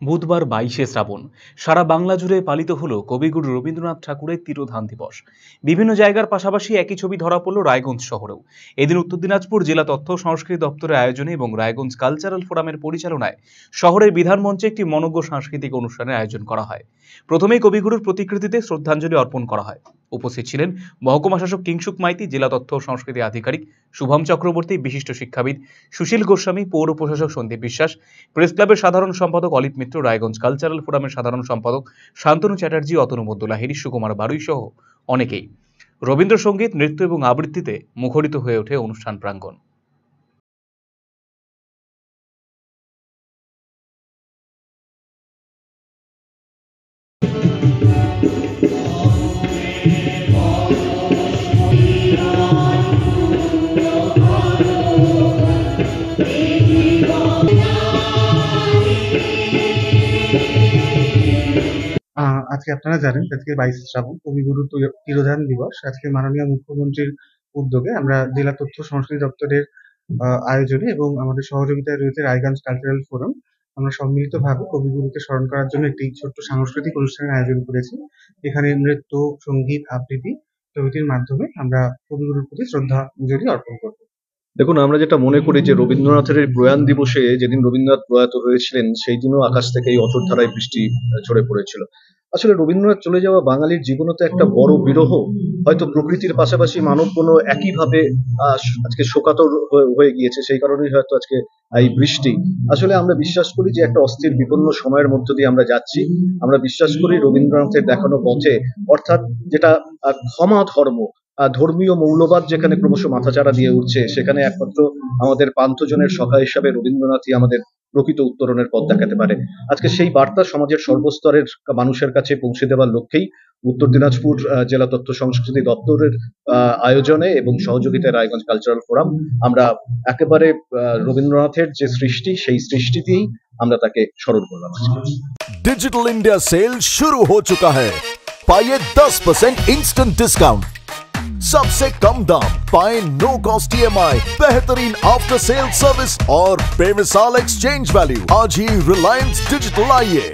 বুধবার 22শে শ্রাবণ সারা বাংলা জুড়ে পালিত হলো কবিগুরু রবীন্দ্রনাথ ঠাকুরের তিরোধান দিবস। বিভিন্ন জায়গার পাশাপাশি একই ছবি ধরা পড়ল রায়গঞ্জ শহরেও। এদিন উত্তর দিনাজপুর জেলা তথ্য ও সংস্কৃতি দপ্তরের আয়োজনে এবং রায়গঞ্জ কালচারাল ফোরামের পরিচালনায় শহরের বিধান মঞ্চে একটি মনোজ্ঞ সাংস্কৃতিক অনুষ্ঠানের আয়োজন করা হয়। প্রথমেই কবিগুরুর প্রতিকৃতিতে শ্রদ্ধাঞ্জলি অর্পণ করা হয়। উপস্থিত ছিলেন মহকুমা শাসক কিংসুক মাইতি, জেলা তথ্য ও সংস্কৃতি আধিকারিক শুভম চক্রবর্তী, বিশিষ্ট শিক্ষাবিদ সুশীল গোস্বামী, পৌর প্রশাসক সন্দীপ বিশ্বাস, প্রেস ক্লাবের সাধারণ সম্পাদক অলিপ মিত্র, রায়গঞ্জ কালচারাল ফোরামের সাধারণ সম্পাদক শান্তনু চ্যাটার্জি, অতনু লাহিড়ী, সুকুমার বারুই সহ অনেকেই। রবীন্দ্রসঙ্গীত, নৃত্য এবং আবৃত্তিতে মুখরিত হয়ে ওঠে অনুষ্ঠান প্রাঙ্গণ। আজকে আপনারা জানেন আজকে 22শে শ্রাবণ কবিগুরু তিরোধান দিবস। আজকে মাননীয় মুখ্যমন্ত্রীর উদ্যোগে আমরা জেলা তথ্য সংস্কৃতি দপ্তরের আয়োজনে এবং আমাদের সহযোগিতায় রয়েছে রায়গঞ্জ কালচারাল ফোরাম, আমরা সম্মিলিতভাবে কবিগুরুকে স্মরণ করার জন্য একটি ছোট্ট সাংস্কৃতিক অনুষ্ঠানের আয়োজন করেছি। এখানে নৃত্য, সঙ্গীত, আবৃত্তি প্রভৃতির মাধ্যমে আমরা কবিগুরুর প্রতি শ্রদ্ধাঞ্জলি অর্পণ করব। দেখুন, আমরা যেটা মনে করি যে রবীন্দ্রনাথের এই প্রয়াণ দিবসে, যেদিন রবীন্দ্রনাথ প্রয়াত হয়েছিলেন, সেই দিনও আকাশ থেকে এই অঝোরধারায় বৃষ্টি ঝরে পড়েছিল। আসলে রবীন্দ্রনাথ চলে যাওয়া বাঙালির জীবনে তো একটা বড় বিরহ। হয়তো প্রকৃতির পাশাপাশি মানবগণ একইভাবে আজকে শোকাতুর হয়ে গিয়েছে, সেই কারণেই হয়তো আজকে এই বৃষ্টি। আসলে আমরা বিশ্বাস করি যে একটা অস্থির বিপন্ন সময়ের মধ্য দিয়ে আমরা যাচ্ছি। আমরা বিশ্বাস করি রবীন্দ্রনাথের দেখানো পথে, অর্থাৎ যেটা ক্ষমা ধর্ম, ধর্মীয় মৌলবাদ যেখানে ক্রমশ মাথাচাড়া দিয়ে উঠছে, সেখানে একমাত্র আমাদের পান্থজনের সখা হিসাবে রবীন্দ্রনাথই আমাদের প্রকৃত উত্তরণের পথ দেখাতে পারে। আজকে সেই বার্তা সমাজের সর্বস্তরের মানুষের কাছে পৌঁছে দেওয়ার লক্ষ্যেই উত্তর দিনাজপুর জেলা তথ্য সংস্কৃতি দপ্তরের আয়োজনে এবং সহযোগিতায় রায়গঞ্জ কালচারাল ফোরাম আমরা একেবারে রবীন্দ্রনাথের যে সৃষ্টি, সেই সৃষ্টি দিয়েই আমরা তাকে স্মরণ করলাম। डिजिटल इंडिया सेल शुरू हो चुका है। पाइए 10% इंस्टेंट डिस्काउंट, सबसे कम दाम, पाए नो कॉस्ट EMI, बेहतरीन आफ्टर सेल सर्विस और बेमिसाल एक्सचेंज वैल्यू। आज ही रिलायंस डिजिटल आइए।